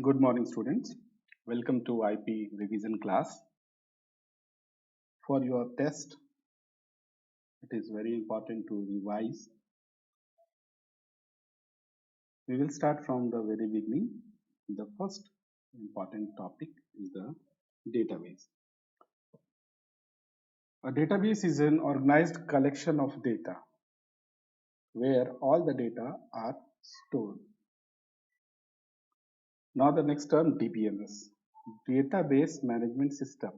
Good morning, students. Welcome to IP revision class. For your test, it is very important to revise. We will start from the very beginning. The first important topic is the database. A database is an organized collection of data where all the data are stored. Now the next term DBMS, Database Management System.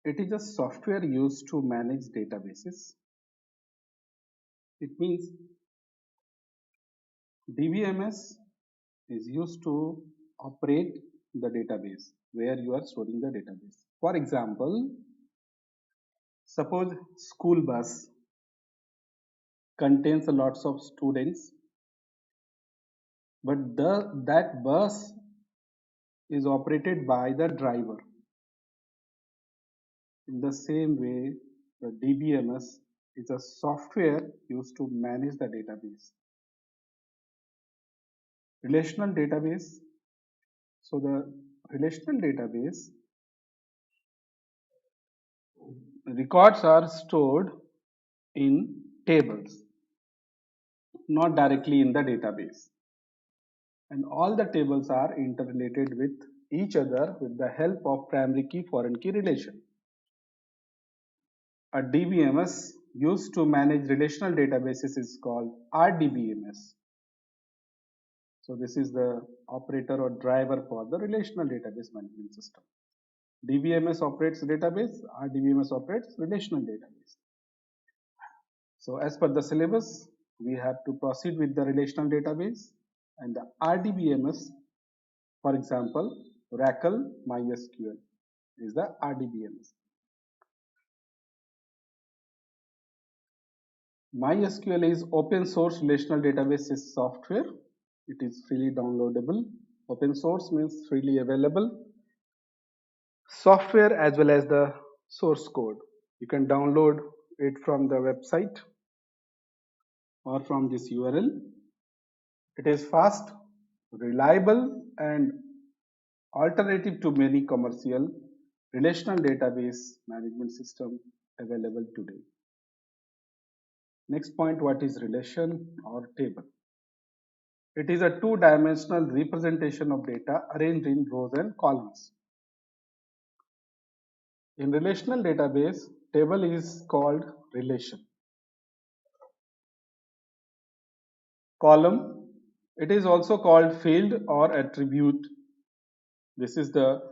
It is a software used to manage databases. It means DBMS is used to operate the database where you are storing the database. For example, suppose school bus contains lots of students, but that bus is operated by the driver. In the same way, the DBMS is a software used to manage the database. Relational database. So the relational database records are stored in tables, not directly in the database. And all the tables are interrelated with each other with the help of primary key foreign key relation. A DBMS used to manage relational databases is called RDBMS. So this is the operator or driver for the relational database management system. DBMS operates database, RDBMS operates relational database. So as per the syllabus, we have to proceed with the relational database and the RDBMS. For example, Oracle MySQL is the RDBMS. MySQL is open source relational database software. It is freely downloadable. Open source means freely available software as well as the source code. You can download it from the website or from this URL. It is fast, reliable, and alternative to many commercial relational database management system available today. Next point, what is relation or table? It is a two-dimensional representation of data arranged in rows and columns. In relational database, table is called relation. Column, it is also called field or attribute. This is the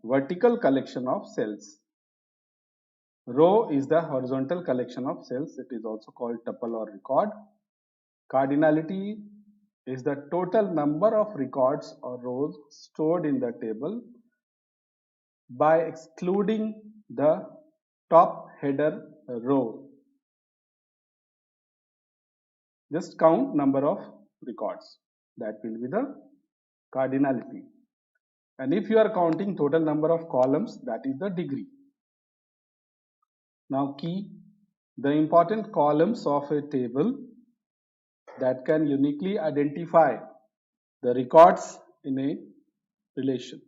vertical collection of cells. Row is the horizontal collection of cells. It is also called tuple or record. Cardinality is the total number of records or rows stored in the table by excluding the top header row. Just count number of records. That will be the cardinality. And if you are counting total number of columns, that is the degree. Now key, the important columns of a table that can uniquely identify the records in a relation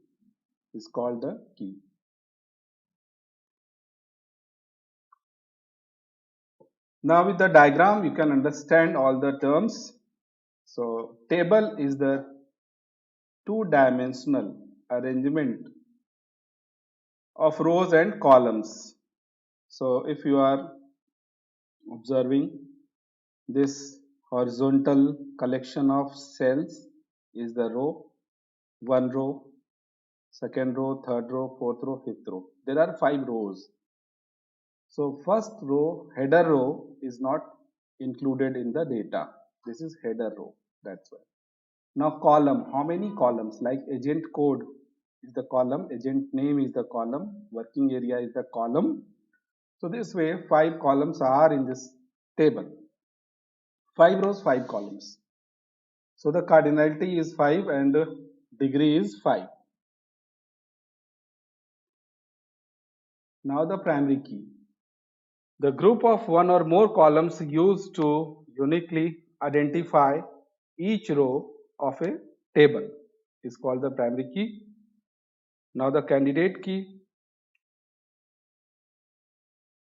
is called the key. Now with the diagram you can understand all the terms. So table is the two-dimensional arrangement of rows and columns. So if you are observing this horizontal collection of cells is the row, one row, second row, third row, fourth row, fifth row. There are 5 rows. So first row, header row is not included in the data. This is header row, that's why. Now column, how many columns? Like agent code is the column, agent name is the column, working area is the column. So this way 5 columns are in this table. 5 rows, 5 columns. So the cardinality is 5 and degree is 5. Now the primary key. The group of one or more columns used to uniquely identify each row of a table is called the primary key. Now the candidate key,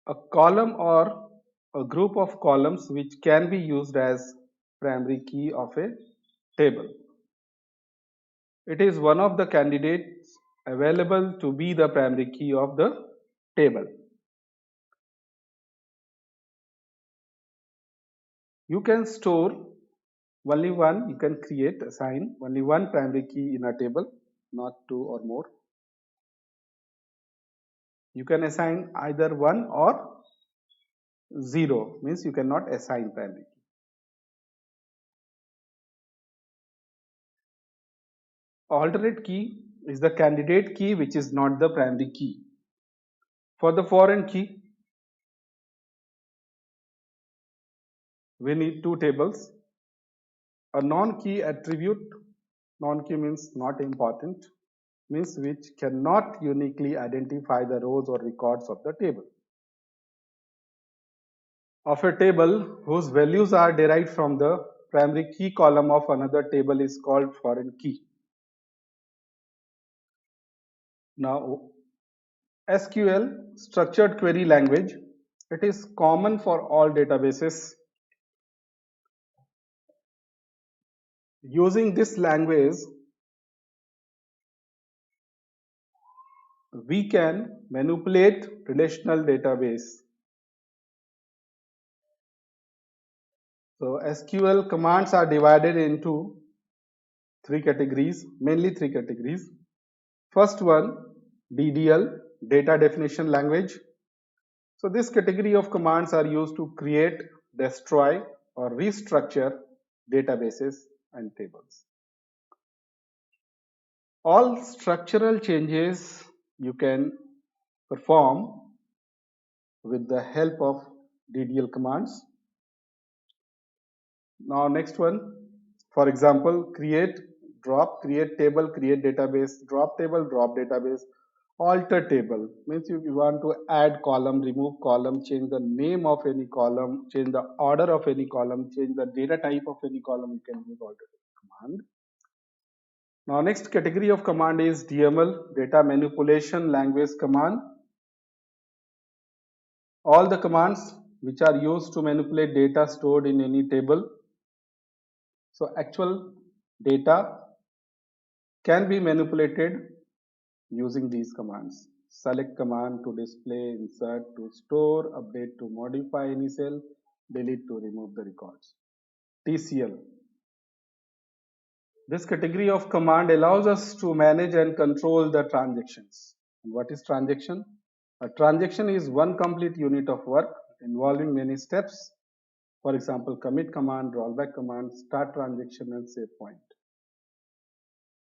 a column or a group of columns which can be used as primary key of a table. It is one of the candidates available to be the primary key of the table. You can store only one, you can create, assign only one primary key in a table, not two or more. You can assign either one or zero, means you cannot assign primary key. Alternate key is the candidate key which is not the primary key. For the foreign key, we need two tables. A non-key attribute, non-key means not important, means which cannot uniquely identify the rows or records of the table. Of a table whose values are derived from the primary key column of another table is called foreign key. Now, SQL, structured query language, it is common for all databases. Using this language, we can manipulate relational database. So SQL commands are divided into three categories, mainly three categories. First one, DDL, data definition language. So this category of commands are used to create, destroy or restructure databases and tables. All structural changes you can perform with the help of DDL commands. Now next one, for example, create, drop, create table, create database, drop table, drop database, alter table means if you want to add column, remove column, change the name of any column, change the order of any column, change the data type of any column, you can use alter command. Now next category of command is DML, data manipulation language command. All the commands which are used to manipulate data stored in any table. So actual data can be manipulated using these commands. Select command to display, insert to store, update to modify any cell, delete to remove the records. TCL. This category of command allows us to manage and control the transactions. And what is transaction? A transaction is one complete unit of work involving many steps. For example, commit command, rollback command, start transaction and save point.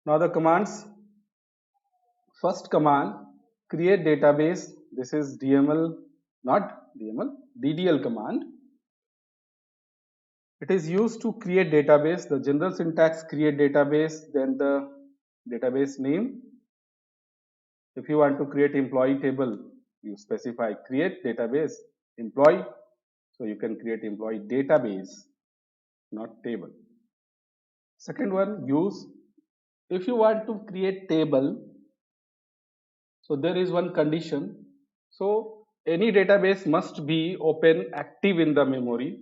Now the commands. First command, create database. This is DML, not DML, DDL command. It is used to create database. The general syntax, create database, then the database name. If you want to create employee table, you specify create database employee. So you can create employee database, not table. Second one, use. If you want to create table, so there is one condition. So any database must be open active in the memory.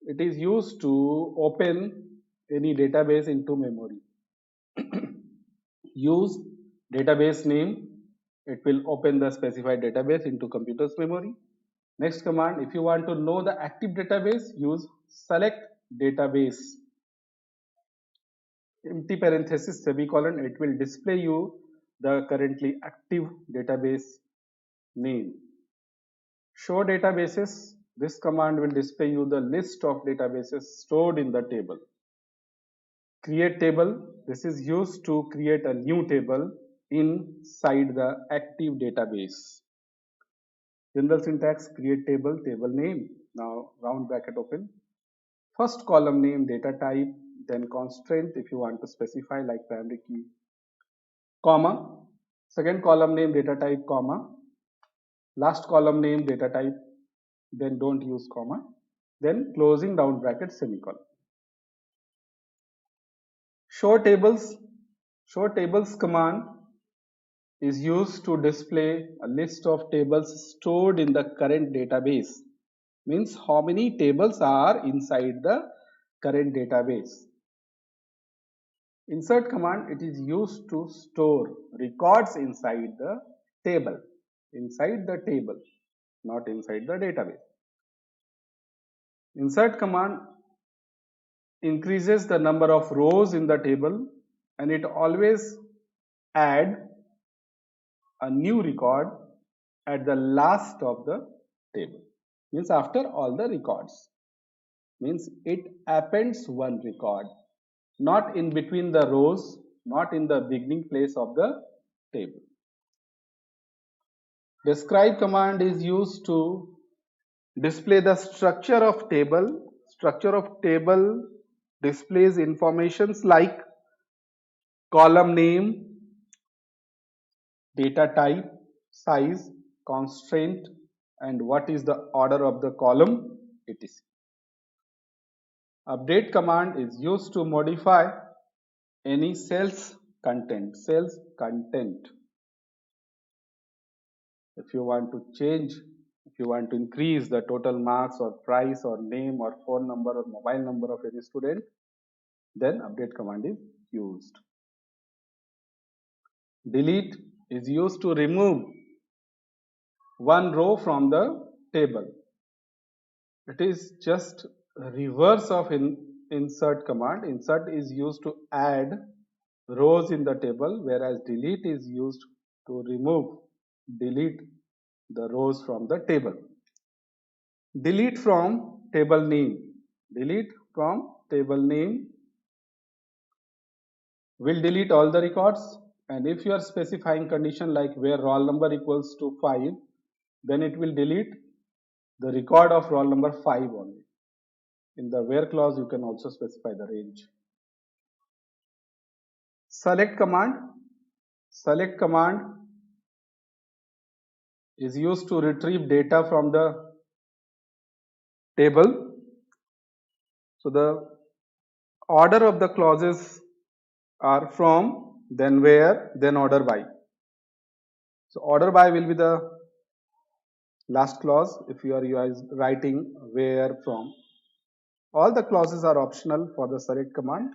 It is used to open any database into memory. Use database name. It will open the specified database into computer's memory. Next command, if you want to know the active database, use select database. Empty parenthesis semicolon, it will display you the currently active database name. Show databases, this command will display you the list of databases stored in the table. Create table, this is used to create a new table inside the active database. General syntax, create table, table name, now round bracket open. First column name, data type, then constraint if you want to specify like primary key, comma, second column name, data type, comma, last column name, data type, then don't use comma, then closing down bracket semicolon. Show tables command is used to display a list of tables stored in the current database. Means how many tables are inside the current database. Insert command, it is used to store records inside the table, not inside the database. Insert command increases the number of rows in the table, and it always add a new record at the last of the table. Means after all the records. Means it appends one record, not in between the rows, not in the beginning place of the table. Describe command is used to display the structure of table. Structure of table displays informations like column name, data type, size, constraint, and what is the order of the column, etc. Update command is used to modify any cells content. If you want to change, if you want to increase the total marks or price or name or phone number or mobile number of any student, then update command is used. Delete is used to remove one row from the table. It is just reverse of insert command. Insert is used to add rows in the table, whereas delete is used to delete the rows from the table. Delete from table name. Delete from table name will delete all the records, and if you are specifying condition like where roll number equals to 5, then it will delete the record of roll number 5 only. In the where clause you can also specify the range. Select command is used to retrieve data from the table. So the order of the clauses are from, then where, then order by. So order by will be the last clause if you are writing where, from. All the clauses are optional for the select command.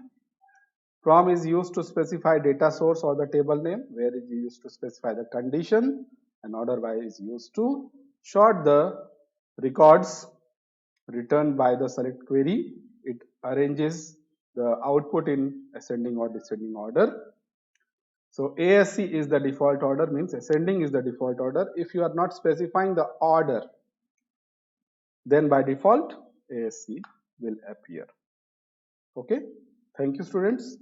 From is used to specify data source or the table name, where is used to specify the condition, and order by is used to sort the records returned by the select query. It arranges the output in ascending or descending order. So ASC is the default order, means ascending is the default order. If you are not specifying the order, then by default ASC will appear. Okay, thank you students.